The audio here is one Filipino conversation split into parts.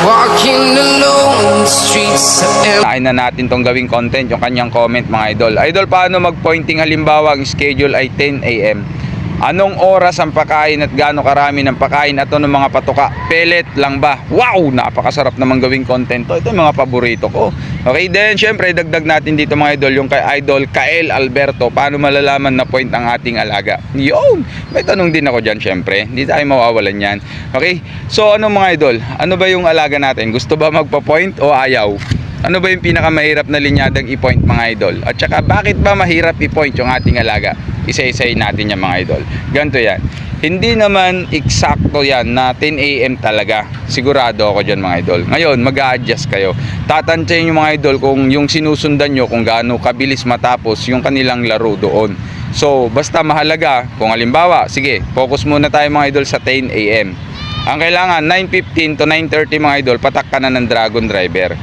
walking alone in the streets of Kain na natin tong gawing content, yung kanyang comment mga idol. Idol, paano mag-pointing? Halimbawa, ang schedule ay 10 AM. Anong oras ang pakain at gaano karami ng pakain at ng mga patuka? Pellet lang ba? Wow! Napakasarap naman gawing content to. Ito yung mga paborito ko. Okay, then syempre dagdag natin dito mga idol, yung kay Idol Kael Alberto. Paano malalaman na point ang ating alaga? Yun! May tanong din ako dyan syempre. Hindi tayo mawawalan yan. Okay, so ano mga idol? Ano ba yung alaga natin? Gusto ba magpa-point o ayaw? Ano ba yung pinakamahirap na linyadang i-point mga idol? At saka bakit ba mahirap i-point yung ating alaga? Isa-isay natin yan mga idol. Ganito yan. Hindi naman eksakto yan na 10 AM talaga. Sigurado ako dyan mga idol. Ngayon, mag-a-adjust kayo. Tatantayin yung mga idol kung yung sinusundan nyo, kung gaano kabilis matapos yung kanilang laro doon. So, basta mahalaga, kung halimbawa, sige, focus muna tayo mga idol sa 10 AM. Ang kailangan, 9:15 to 9:30 mga idol, patak ka na ng Dragon Driver.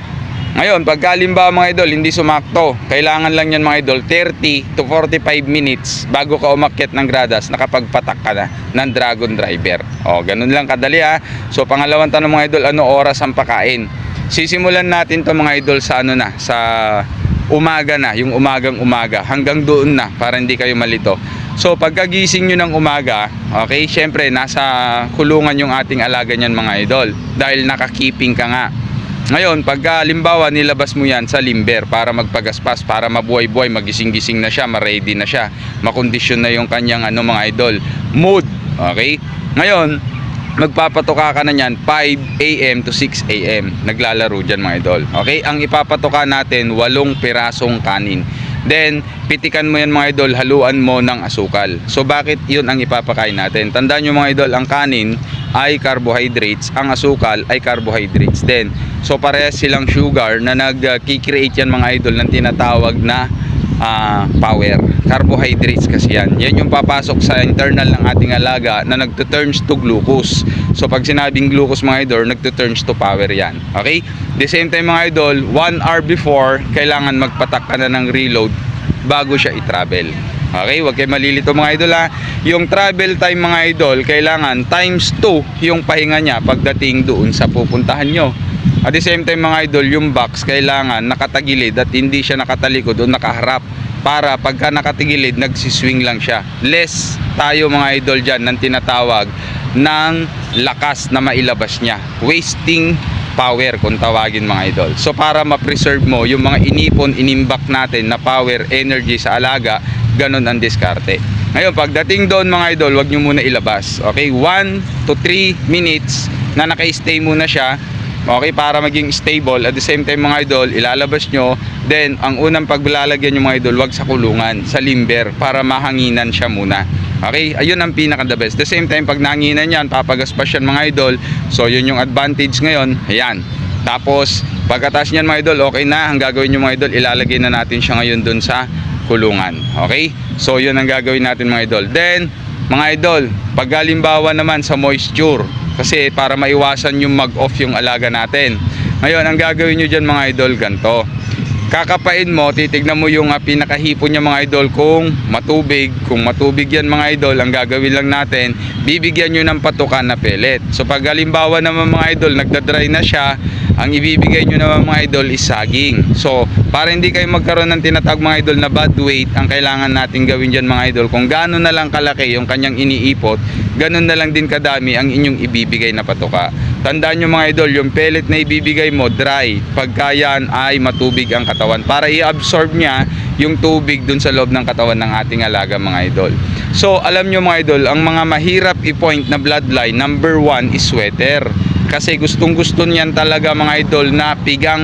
Ngayon, pagka halimbawa mga idol, hindi sumakto, kailangan lang yan mga idol, 30 to 45 minutes bago ka umakyat ng gradas, nakapagpatak ka na ng Dragon Driver. O, ganun lang kadali ha. So, pangalawang tanong mga idol, ano oras ang pakain? Sisimulan natin to mga idol sa ano na, sa umaga na, yung umagang umaga, hanggang doon na, para hindi kayo malito. So, pagkagising nyo ng umaga, okay, syempre, nasa kulungan yung ating alaga nyan mga idol, dahil nakakiping ka nga. Ngayon, pagka halimbawa nilabas mo yan sa limber para magpagaspas, para mabuhay-buhay, magising-gising na siya, ma-ready na siya, makondisyon na yung kanyang ano mga idol, mood. Okay? Ngayon, magpapatuka ka na yan 5 AM to 6 AM. Naglalaro dyan mga idol. Okay? Ang ipapatuka natin, 8 pirasong kanin. Then, pitikan mo yan mga idol, haluan mo ng asukal. So, bakit yun ang ipapakain natin? Tandaan nyo mga idol, ang kanin ay carbohydrates, ang asukal ay carbohydrates din. So, parehas silang sugar na nag-create yan mga idol ng tinatawag na power. Carbohydrates kasi yan. Yan yung papasok sa internal ng ating alaga na nagtuturns to glucose. So, pag sinabing glucose mga idol, nagtuturns to power yan. Okay? The same time mga idol, 1 hour before, kailangan magpatak ka na ng reload bago siya i-travel. Okay? Huwag kayo malilito mga idol ha. Yung travel time mga idol, kailangan times 2 yung pahinga niya pagdating doon sa pupuntahan nyo. At the same time mga idol, yung box kailangan nakatagilid at hindi siya nakatalikod o nakaharap, para pagka nakatagilid nagsiswing lang siya. Less tayo mga idol dyan ng tinatawag ng lakas na mailabas niya, wasting power kung tawagin mga idol. So para ma-preserve mo yung mga inipon, inimbak natin na power, energy sa alaga, ganun ang diskarte. Ngayon pagdating doon mga idol, wag nyo muna ilabas. Okay, 1 to 3 minutes na naka-stay muna siya. Okay, para maging stable. At the same time mga idol, ilalabas nyo. Then, ang unang paglalagyan nyo mga idol, wag sa kulungan, sa limber, para mahanginan siya muna. Okay, ayun ang pinaka the best. The same time, pag nanginan yan, papagaspas yan mga idol. So, yun yung advantage ngayon. Ayan. Tapos, pagkatas nyan mga idol, okay na. Ang gagawin nyo mga idol, ilalagay na natin siya ngayon dun sa kulungan. Okay? So, yun ang gagawin natin mga idol. Then, mga idol, pag halimbawa naman sa moisture, kasi para maiwasan yung mag-off yung alaga natin. Ngayon, ang gagawin nyo dyan mga idol, ganito. Kakapain mo, titignan mo yung pinakahipon niya mga idol kung matubig. Kung matubig yan mga idol, ang gagawin lang natin, bibigyan nyo ng patukan na pellet. So pag halimbawa naman mga idol, nagdadry na siya, ang ibibigay nyo naman mga idol is saging. So para hindi kayo magkaroon ng tinatawag mga idol na bad weight, ang kailangan natin gawin dyan mga idol, kung gaano na lang kalaki yung kanyang iniipot, ganun na lang din kadami ang inyong ibibigay na patuka. Tandaan nyo mga idol, yung pellet na ibibigay mo dry, pagka yan ay matubig ang katawan, para i-absorb niya yung tubig dun sa loob ng katawan ng ating alaga mga idol. So alam nyo mga idol, ang mga mahirap i-point na bloodline, number 1 is sweater. Kasi gustong gusto niyan talaga mga idol na piga.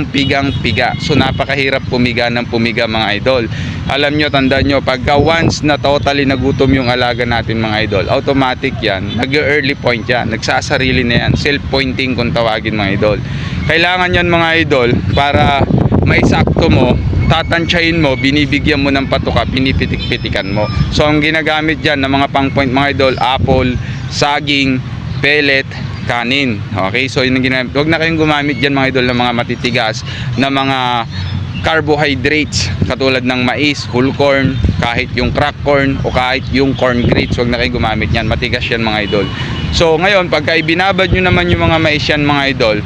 So napakahirap pumiga ng pumiga mga idol. Alam nyo, tandaan nyo, pagka once na totally nagutom yung alaga natin mga idol, automatic yan, nag-early point yan, nagsasarili na yan, self-pointing kung tawagin mga idol. Kailangan yan mga idol, para maisakto mo, tatansyahin mo, binibigyan mo ng patuka, pinipitik-pitikan mo. So ang ginagamit dyan ng mga pang-point mga idol, apple, saging, pellet, kanin. Okay, so yun ang ginamit. Huwag na kayong gumamit dyan mga idol ng mga matitigas na mga carbohydrates katulad ng mais, whole corn, kahit yung crack corn o kahit yung corn grits. Huwag na kayong gumamit yan, matigas yan mga idol. So ngayon, pagka ibinabad nyo naman yung mga mais yan mga idol,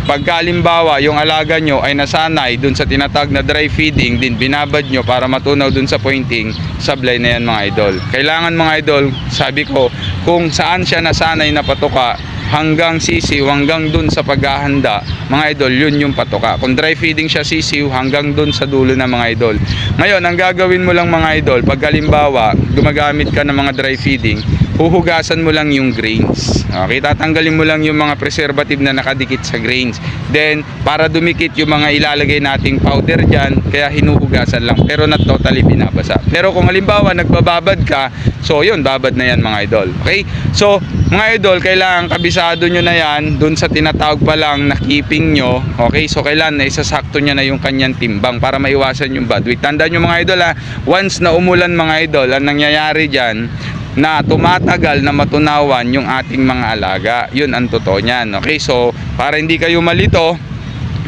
pagka halimbawa yung alaga nyo ay nasanay dun sa tinatawag na dry feeding, din binabad nyo para matunaw dun sa pointing, sablay na yan mga idol. Kailangan mga idol, sabi ko, kung saan siya nasanay na patuka, hanggang sisiw, hanggang dun sa paghahanda, mga idol, yun yung patuka. Kung dry feeding siya sisiw, hanggang dun sa dulo na mga idol. Ngayon, ang gagawin mo lang mga idol, pag halimbawa, gumagamit ka ng mga dry feeding, huhugasan mo lang yung grains. Okay, tatanggalin mo lang yung mga preservative na nakadikit sa grains. Then, para dumikit yung mga ilalagay nating powder dyan, kaya hinuhugasan lang. Pero not totally binabasa. Pero kung halimbawa, nagbababad ka, so yun, babad na yan mga idol. Okay? So, mga idol, kailangan kabisado nyo na yan dun sa tinatawag pa lang na keeping nyo. Okay? So, kailangan na isasakto nyo na yung kanyang timbang para maiwasan yung bad weight. Tandaan nyo mga idol ha, once na umulan mga idol, ang nangyayari dyan, na tumatagal na matunawan yung ating mga alaga. Yun ang totoo niyan. Okay? So, para hindi kayo malito,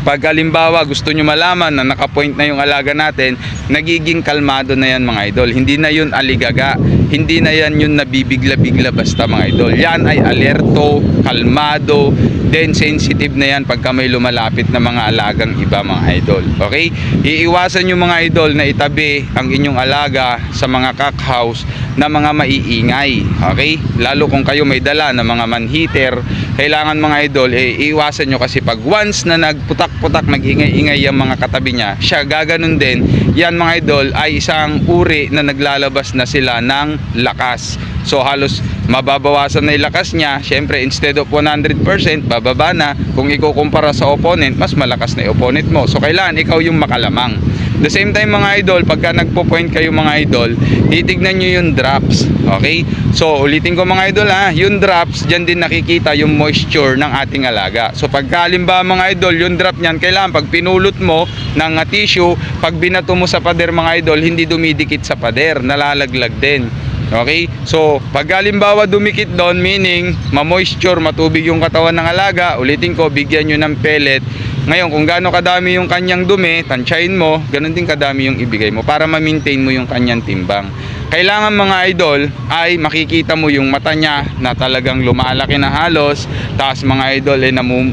pag halimbawa gusto nyo malaman na nakapoint na yung alaga natin, nagiging kalmado na yan mga idol. Hindi na yun aligaga. Hindi na yan yung nabibigla-bigla basta mga idol. Yan ay alerto, kalmado, then sensitive na yan pagka may lumalapit na mga alagang iba mga idol. Okay? Iiwasan yung mga idol na itabi ang inyong alaga sa mga cock house na mga maiingay. Okay? Lalo kung kayo may dala na mga manheater, kailangan mga idol, iiwasan nyo kasi pag once na nagputak-putak, nag-ingay-ingay yung mga katabi niya, siya gaganon din. Yan mga idol ay isang uri na naglalabas na sila ng lakas. So halos mababawasan na yung lakas niya. Syempre instead of 100%, bababa na. Kung ikukumpara sa opponent, mas malakas na yung opponent mo. So kailangan ikaw yung makalamang. The same time mga idol, pagka nagpo-point kayo mga idol, titignan nyo yung drops. Okay? So ulitin ko mga idol ha, yung drops, dyan din nakikita yung moisture ng ating alaga. So pagka halimbawa mga idol, yung drop nyan, kailangan pag pinulot mo ng tissue, pag binato mo sa pader mga idol, hindi dumidikit sa pader, nalalaglag din. Okay? So pag halimbawa dumikit doon, meaning ma-moisture, matubig yung katawan ng alaga, ulitin ko, bigyan nyo ng pellet. Ngayon, kung gaano kadami yung kanyang dumi, tansyahin mo, ganun din kadami yung ibigay mo para ma-maintain mo yung kanyang timbang. Kailangan mga idol ay makikita mo yung mata niya na talagang lumalaki na halos, tapos mga idol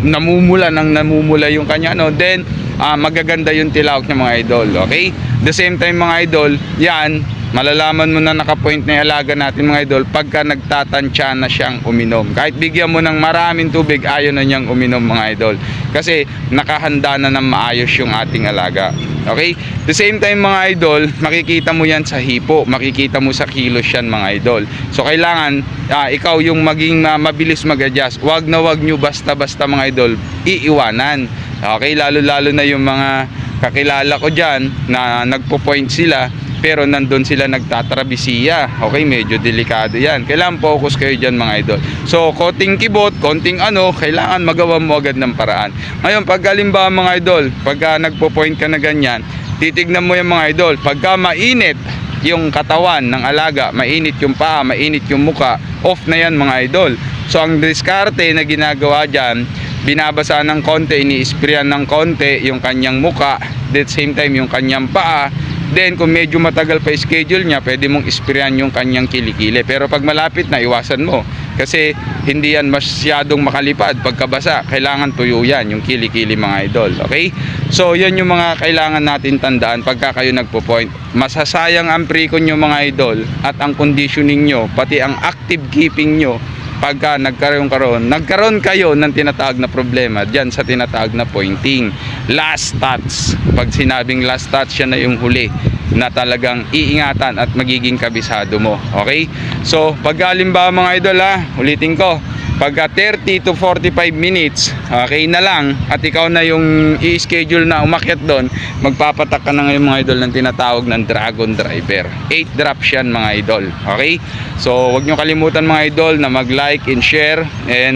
namumula yung kanya then magaganda yung tilawak niya mga idol. Okay? The same time mga idol, yan malalaman mo na nakapoint na yung alaga natin mga idol pagka nagtatansya na siyang uminom. Kahit bigyan mo ng maraming tubig, ayaw na niyang uminom mga idol. Kasi nakahanda na ng maayos yung ating alaga. Okay? The same time mga idol, makikita mo yan sa hipo, makikita mo sa kilos yan mga idol. So kailangan ikaw yung maging mabilis mag-adjust. Wag nyo basta-basta mga idol iiwanan. Okay? Lalo-lalo na yung mga kakilala ko dyan na nagpo-point sila pero nandun sila nagtatrabisiya. Okay, medyo delikado yan. Kailangan focus kayo dyan mga idol. So, konting kibot, konting kailangan magawa mo agad ng paraan. Ngayon, pag halimbawa mga idol, pagka nagpo-point ka na ganyan, titignan mo yung mga idol. Pagka mainit yung katawan ng alaga, mainit yung paa, mainit yung muka, off na yan mga idol. So, ang diskarte na ginagawa dyan, binabasa ng konti, ini-sprayan ng konti yung kanyang muka, at the same time yung kanyang paa. Then kung medyo matagal pa schedule niya, pwede mong isprayan yung kanyang kilikili. Pero pag malapit na, iwasan mo. Kasi hindi yan masyadong makalipad pagkabasa. Kailangan tuyo yan, yung kilikili mga idol. Okay? So yan yung mga kailangan natin tandaan pagka kayo nagpo-point. Masasayang ang precon nyo mga idol at ang conditioning nyo, pati ang active keeping nyo pagka nagkaroon kayo ng tinatawag na problema dyan sa tinatawag na pointing. Last touch. Pag sinabing last touch, yan na yung huli na talagang iingatan at magiging kabisado mo. Okay? So, pag halimbawa mga idol ulitin ko, pagka 30 to 45 minutes, okay na lang, at ikaw na yung i-schedule na umakyat doon, magpapatak ka na ngayon mga idol ng tinatawag ng dragon driver. 8 drops yan mga idol. Okay? So, huwag nyo kalimutan mga idol na mag-like and share and